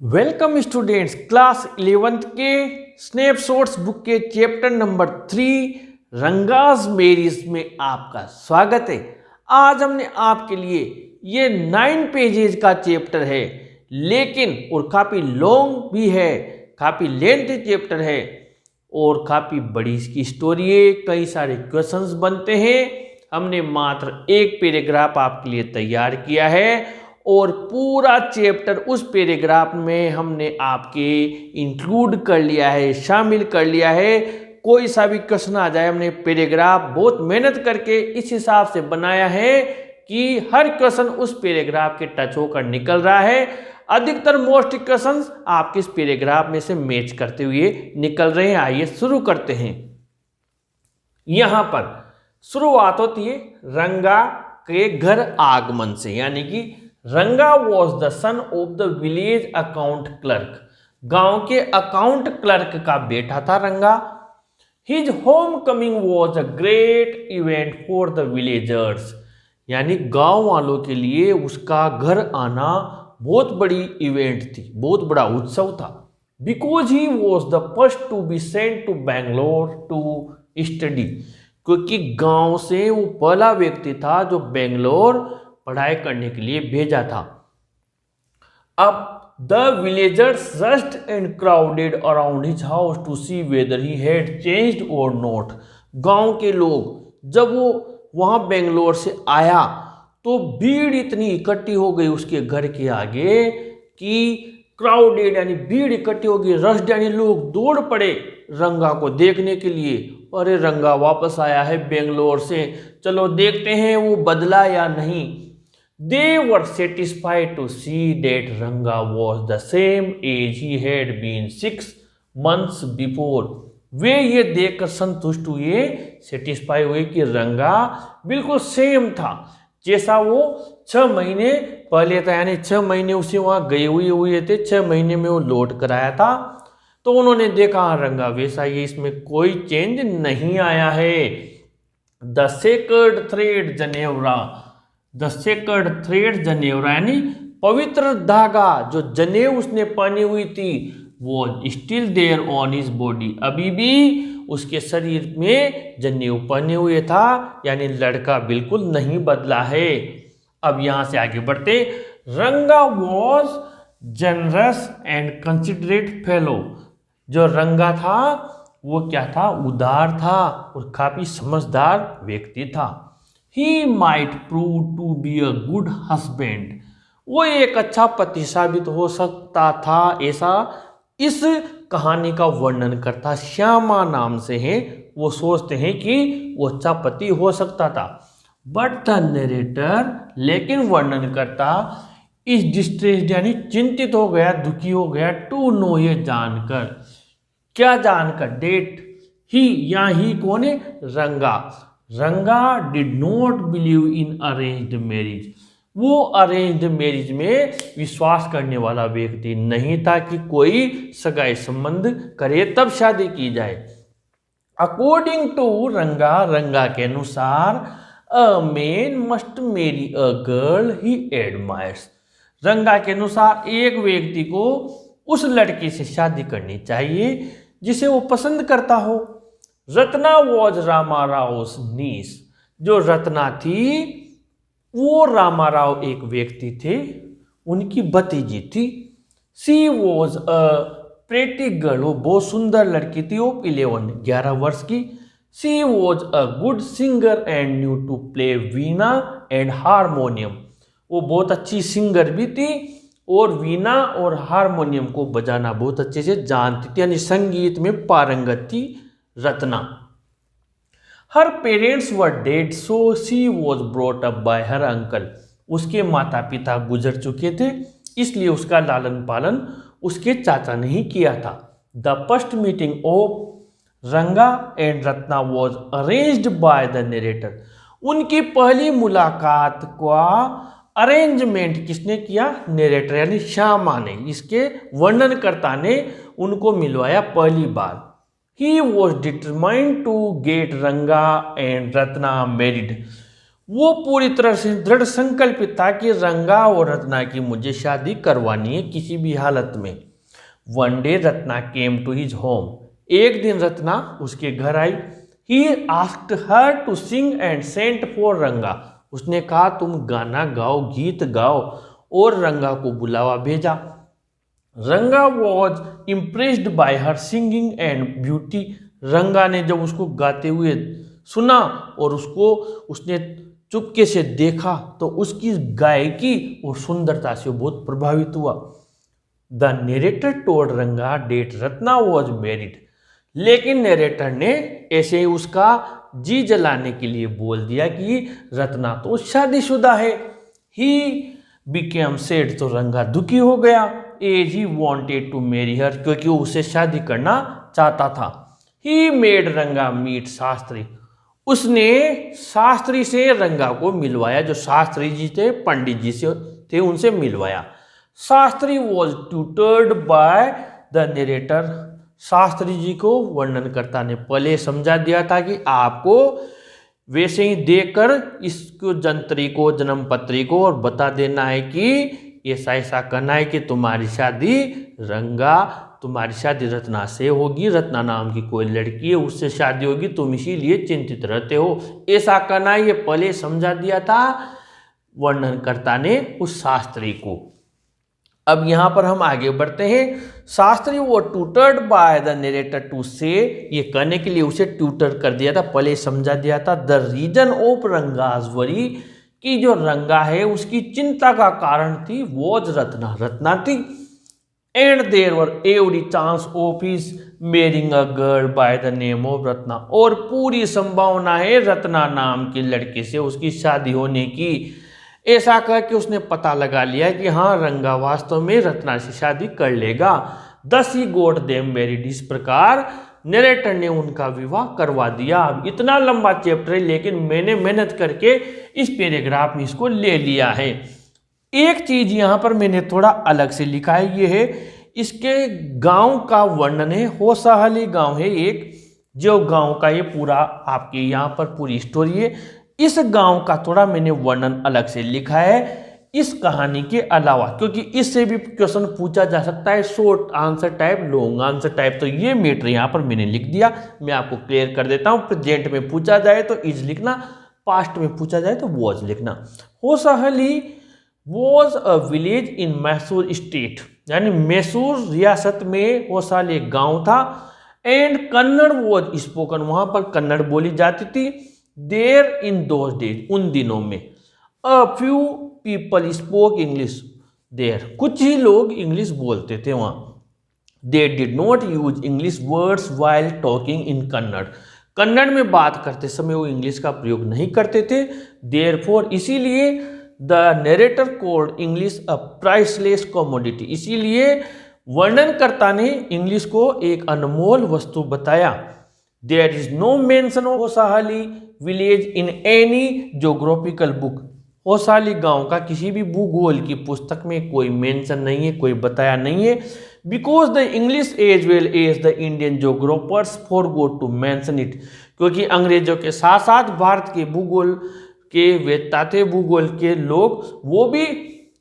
Welcome students, class 11th के snapshots book के chapter number 3 Ranga's marriage में आपका स्वागत है। आज हमने आपके लिए ये 9 पेजेज का चैप्टर है, लेकिन और काफ़ी लॉन्ग भी है, काफ़ी लेंथी चैप्टर है और काफ़ी बड़ी इसकी स्टोरी है। कई सारे क्वेश्चंस बनते हैं। हमने मात्र एक पैराग्राफ आपके लिए तैयार किया है और पूरा चैप्टर उस पैराग्राफ में हमने आपके इंक्लूड कर लिया है, शामिल कर लिया है। कोई सा भी क्वेश्चन आ जाए, हमने पैराग्राफ बहुत मेहनत करके इस हिसाब से बनाया है कि हर क्वेश्चन उस पैराग्राफ के टच होकर निकल रहा है। अधिकतर मोस्ट क्वेश्चंस आपके इस पैराग्राफ में से मैच करते हुए निकल रहे हैं। आइए शुरू करते हैं। यहां पर शुरुआत होती है रंगा के घर आगमन से, यानी कि रंगा was the son of the village account clerk. गांव के अकाउंट क्लर्क का बेटा था रंगा। His home coming was a great event for the villagers, यानी गांव वालों के लिए उसका घर आना बहुत बड़ी इवेंट थी, बहुत बड़ा उत्सव था। Because he was the first to be sent to Bangalore to study, क्योंकि गांव से वो पहला व्यक्ति था जो बेंगलोर पढ़ाई करने के लिए भेजा था। अब the villagers rushed and crowded around his house to see whether he had changed और नॉट। गांव के लोग जब वो वहां बेंगलोर से आया तो भीड़ इतनी इकट्ठी हो गई उसके घर के आगे कि क्राउडेड यानी भीड़ इकट्ठी हो गई, रश्ड यानी लोग दौड़ पड़े रंगा को देखने के लिए। अरे रंगा वापस आया है बेंगलोर से, चलो देखते हैं वो बदला या नहीं। They were satisfied to see that Ranga was the same age he had been 6 months before. वे ये देखकर संतुष्ट हुए, सेटिस्फाई हुए कि रंगा बिल्कुल सेम था जैसा वो 6 महीने पहले था, यानी 6 महीने उसे वहाँ गए हुए थे, 6 महीने में वो लौट कर आया था। तो उन्होंने देखा रंगा वैसा ही, इसमें कोई चेंज नहीं आया है। द सेक्रेड थ्रेड जनेवरा, द सेक्रेड थ्रेड जनेवरा यानी पवित्र धागा जो जनेऊ उसने पहनी हुई थी वो still there on his body, अभी भी उसके शरीर में जनेऊ पहने हुए था, यानी लड़का बिल्कुल नहीं बदला है। अब यहां से आगे बढ़ते। रंगा was generous and considerate fellow, जो रंगा था वो क्या था, उदार था और काफी समझदार व्यक्ति था। He might prove to be a good husband, वो एक अच्छा पति साबित हो सकता था, ऐसा इस कहानी का वर्णन करता श्यामा नाम से है, वो सोचते हैं कि वो अच्छा पति हो सकता था। बट द नरेटर, लेकिन वर्णन करता इस डिस्ट्रेस्ड यानी चिंतित हो गया, दुखी हो गया, टू नो ये जानकर, क्या जानकर, डेट ही, या ही कौन है, रंगा। रंगा did not believe in arranged marriage, वो अरेंज्ड मैरिज में विश्वास करने वाला व्यक्ति नहीं था कि कोई सगाई संबंध करे तब शादी की जाए। अकॉर्डिंग टू रंगा, रंगा के अनुसार a man must marry a girl he admires, रंगा के अनुसार एक व्यक्ति को उस लड़की से शादी करनी चाहिए जिसे वो पसंद करता हो। रत्ना वॉज रामाराव नीस, जो रत्ना थी वो रामाराव एक व्यक्ति थे, उनकी भतीजी थी। She was a pretty girl, वो बहुत सुंदर लड़की थी, वो 11 वर्ष की। She was a good singer and knew to play veena and harmonium, वो बहुत अच्छी सिंगर भी थी और वीणा और हारमोनियम को बजाना बहुत अच्छे से जानती थी, यानी संगीत में पारंगत थी Ratna. Her parents were dead so she was brought up by her uncle, उसके माता पिता गुजर चुके थे इसलिए उसका लालन पालन उसके चाचा ने ही किया था। द फर्स्ट मीटिंग ऑफ रंगा and Ratna was arranged bye the narrator, उनकी पहली मुलाकात का अरेंजमेंट किसने किया, नरेटर यानी श्यामा ने, इसके वर्णनकर्ता ने उनको मिलवाया पहली बार। He was determined to get रंगा एंड रत्ना मैरिड, वो पूरी तरह से दृढ़ संकल्पित था कि रंगा और रत्ना की मुझे शादी करवानी है किसी भी हालत में। One day Ratna came to his home. एक दिन रत्ना उसके घर आई। He asked her to sing and sent for Ranga. उसने कहा तुम गाना गाओ, गीत गाओ, और रंगा को बुलावा भेजा। रंगा was impressed by her singing and beauty. रंगा ने जब उसको गाते हुए सुना और उसने चुपके से देखा तो उसकी गायकी और सुंदरता से बहुत प्रभावित हुआ। द नरेटर टोल्ड रंगा डेट रत्ना वॉज मैरिड। लेकिन नरेटर ने ऐसे ही उसका जी जलाने के लिए बोल दिया कि रत्ना तो शादीशुदा है। He became sad. तो रंगा दुखी हो गया। As he wanted to marry her, क्योंकि वो उससे शादी करना चाहता था। He made Ranga meet Shastri. उसने शास्त्री से रंगा को मिलवाया। जो शास्त्री जी थे, पंडित जी से थे, उनसे मिलवाया। Shastri was tutored by the narrator. Shastri ji को वर्णनकर्ता ने पहले समझा दिया था कि आपको वैसे ही देखकर इसको जंत्री को, जन्म पत्री को और बता देना है कि ऐसा ऐसा करना है कि तुम्हारी शादी रत्ना से होगी। रत्ना नाम की कोई लड़की है, उससे शादी होगी, तुम इसीलिए चिंतित रहते हो, ऐसा करना है। ये पहले समझा दिया था वर्णनकर्ता ने उस शास्त्री को। अब यहां पर हम आगे बढ़ते हैं। शास्त्री वो tutored by the narrator to say, ये करने के लिए उसे ट्यूटर कर दिया था, पहले समझा दिया था। The reason of Ranga's worry, कि जो रंगा है उसकी चिंता का कारण थी वॉज रत्ना थी। And there were every chance of his marrying a girl by the name of Ratna, और पूरी संभावना है रत्ना नाम के लड़के से उसकी शादी होने की। ऐसा करके उसने पता लगा लिया कि हाँ, रंगा वास्तव में रत्ना से शादी कर लेगा। दस ही गोट देम मैरिड। इस प्रकार नरेटर ने उनका विवाह करवा दिया। अब इतना लंबा चैप्टर है, लेकिन मैंने मेहनत करके इस पैराग्राफ में इसको ले लिया है। एक चीज यहाँ पर मैंने थोड़ा अलग से लिखा है, ये है इसके गांव का वर्णन है। होसाहली गांव है एक, जो गांव का ये पूरा आपके यहाँ पर पूरी स्टोरी है। इस गांव का थोड़ा मैंने वर्णन अलग से लिखा है इस कहानी के अलावा, क्योंकि इससे भी क्वेश्चन पूछा जा सकता है, short answer type, long answer type. तो ये मैटर यहाँ पर मैंने लिख दिया। मैं आपको क्लियर कर देता हूँ। प्रेजेंट में पूछा जाए तो इज लिखना, पास्ट में पूछा जाए तो वॉज लिखना। Hosahalli was a village in Mysore state, यानी मैसूर रियासत में होसाहली एक गाँव था। एंड कन्नड़ वॉज स्पोकन, वहाँ पर कन्नड़ बोली जाती थी। देयर इन दोज डेज, उन दिनों में। A few people spoke English there, कुछ ही लोग इंग्लिश बोलते थे वहाँ। They did not use English words while talking in Kannada, Kannada में बात करते समय वो इंग्लिश का प्रयोग नहीं करते थे। देयरफॉर, इसीलिए the narrator called English a priceless commodity, इसीलिए वर्णनकर्ता ने इंग्लिश को एक अनमोल वस्तु बताया। There is no mention of Hosahalli village in any geographical book, Hosahalli गांव का किसी भी भूगोल की पुस्तक में कोई मेंशन नहीं है, कोई बताया नहीं है। Because the English as well as the Indian geographers forgot to mention it, क्योंकि अंग्रेजों के साथ साथ भारत के भूगोल के वेत्ता थे, भूगोल के लोग, वो भी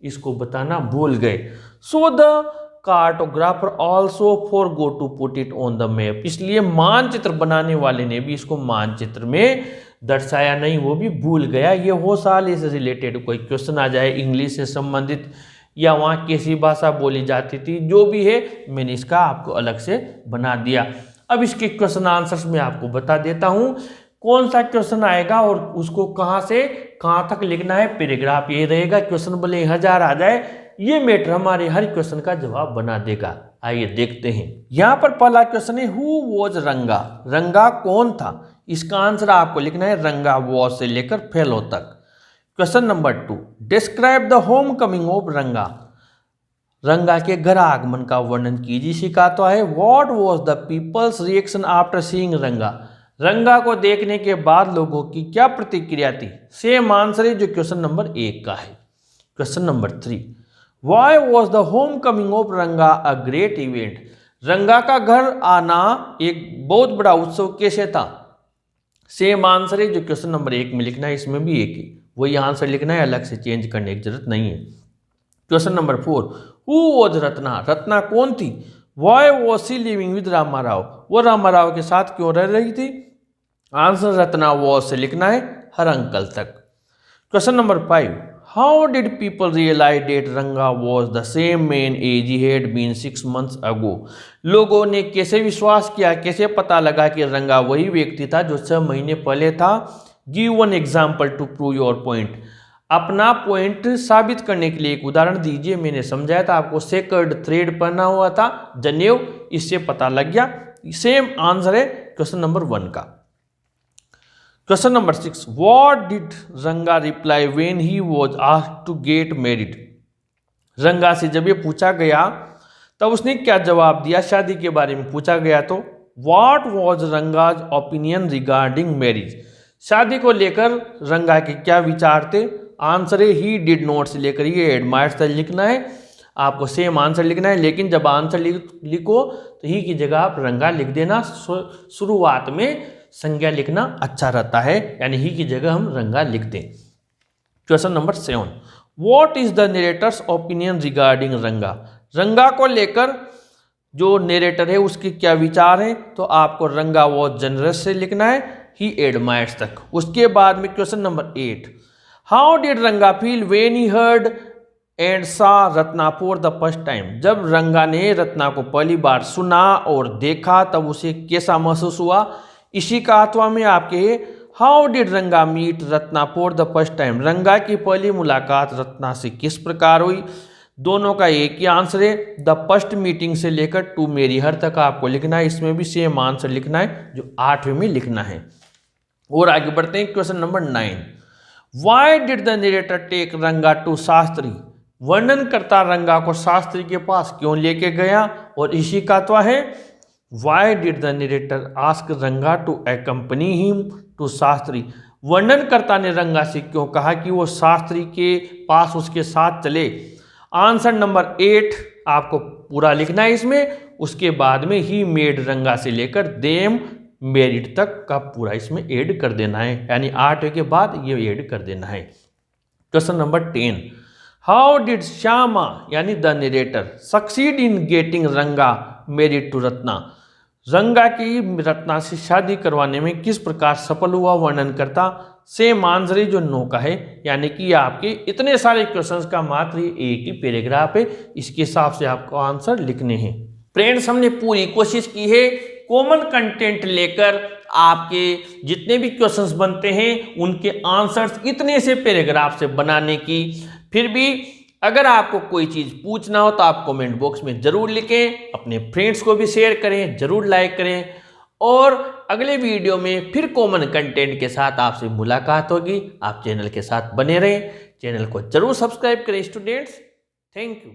इसको बताना भूल गए। So the cartographer also forgot to put it on the map, इसलिए मानचित्र बनाने वाले ने भी इसको मानचित्र में दर्शाया नहीं, वो भी भूल गया। ये होसाहली से रिलेटेड कोई क्वेश्चन आ जाए, इंग्लिश से संबंधित, या वहाँ कैसी भाषा बोली जाती थी, जो भी है मैंने इसका आपको अलग से बना दिया। अब इसके क्वेश्चन आंसर्स में आपको बता देता हूँ कौन सा क्वेश्चन आएगा और उसको कहाँ से कहाँ तक लिखना है। पैराग्राफ ये रहेगा, क्वेश्चन भले 1000 आ जाए, ये मैटर हमारे हर क्वेश्चन का जवाब बना देगा। आइए देखते हैं। यहाँ पर पहला क्वेश्चन है, हु वॉज रंगा, रंगा कौन था। इसका आंसर आपको लिखना है रंगा वॉज से लेकर फेलो तक। Question number 2, describe the home coming of रंगा, रंगा के घर आगमन का वर्णन कीजिए। सिखाता है, what was the people's reaction after seeing Ranga, Ranga को देखने के बाद लोगों की क्या प्रतिक्रिया थी। सेम आंसर है जो क्वेश्चन नंबर 1 का है। Question number 3, why was the home coming of रंगा अ ग्रेट इवेंट, रंगा का घर आना एक बहुत बड़ा उत्सव कैसे था। सेम आंसर है जो क्वेश्चन नंबर 1 में लिखना है, इसमें भी एक ही वही आंसर लिखना है, अलग से चेंज करने की जरूरत नहीं है। Question number 4, who was Ratna, Ratna कौन थी? Why was she living with Rama Rao, वो रामा राव के साथ क्यों रह रही थी? आंसर रत्ना वॉज से लिखना है हर अंकल तक। Question number 5, how did people realise that Ranga was the same man as he had been 6 months ago, लोगों ने कैसे विश्वास किया, कैसे पता लगा कि रंगा वही व्यक्ति था जो 6 महीने पहले था? Give one example to prove your point, अपना पॉइंट साबित करने के लिए एक उदाहरण दीजिए। मैंने समझाया था आपको, सेकर्ड थ्रेड पहना हुआ था, जनेऊ, इससे पता लग गया। सेम आंसर है क्वेश्चन नंबर 1 का। Question number 6, what did Ranga reply when he was asked to get married, Ranga से जब ये पूछा गया तब उसने क्या जवाब दिया? शादी के बारे में पूछा गया तो what was Ranga's opinion regarding marriage, शादी को लेकर रंगा के क्या विचार थे? आंसर है ही डिड नॉट से लेकर ये एडमायर्स तक लिखना है, आपको सेम आंसर लिखना है, लेकिन जब आंसर लिखो तो ही की जगह आप रंगा लिख देना। शुरुआत में संज्ञा लिखना अच्छा रहता है, यानी ही की जगह हम रंगा लिख दें। Question number 7, what is the narrator's opinion regarding रंगा, रंगा को लेकर जो नरेटर है उसके क्या विचार हैं? तो आपको रंगा वॉज जनरस से लिखना है, ही एडमायर्स तक। उसके बाद में question number 8, how did Ranga feel when he heard and saw Ratna for the first time, जब रंगा ने रत्ना को पहली बार सुना और देखा तब उसे कैसा महसूस हुआ? इसी का अथवा में आपके how did Ranga meet Ratna for the first time, Ranga की पहली मुलाकात रत्ना से किस प्रकार हुई? दोनों का एक ही आंसर है, द फर्स्ट मीटिंग से लेकर टू मेरी हर तक आपको लिखना है, इसमें भी सेम आंसर लिखना है जो 8वें में लिखना है। और आगे बढ़ते हैं question number 9, why did the narrator take Ranga to Shastri, वर्णन करता रंगा को शास्त्री के पास क्यों लेके गया? और इसी का अथवा है why did the narrator ask Ranga to accompany him to Shastri, वर्णनकर्ता ने रंगा से क्यों कहा कि वो शास्त्री के पास उसके साथ चले? आंसर नंबर 8 आपको पूरा लिखना है इसमें, उसके बाद में ही मेड रंगा से लेकर देम मेरिड तक का पूरा इसमें ऐड कर देना है, यानी 8 के बाद ये ऐड कर देना है। Question number 10, how did Shyama यानी the narrator succeed in getting Ranga married to Ratna, Ranga की रत्ना से शादी करवाने में किस प्रकार सफल हुआ? वर्णन करता सेम आंसर है जो 9 का है, यानी कि आपके इतने सारे क्वेश्चंस का मात्र एक ही पैराग्राफ है, इसके हिसाब से आपको आंसर लिखने हैं। फ्रेंड्स, हमने पूरी कोशिश की है कॉमन कंटेंट लेकर आपके जितने भी क्वेश्चंस बनते हैं उनके आंसर्स इतने से पैराग्राफ से बनाने की। फिर भी अगर आपको कोई चीज़ पूछना हो तो आप कमेंट बॉक्स में ज़रूर लिखें, अपने फ्रेंड्स को भी शेयर करें, ज़रूर लाइक करें, और अगले वीडियो में फिर कॉमन कंटेंट के साथ आपसे मुलाकात होगी। आप चैनल के साथ बने रहें, चैनल को ज़रूर सब्सक्राइब करें स्टूडेंट्स। Thank you.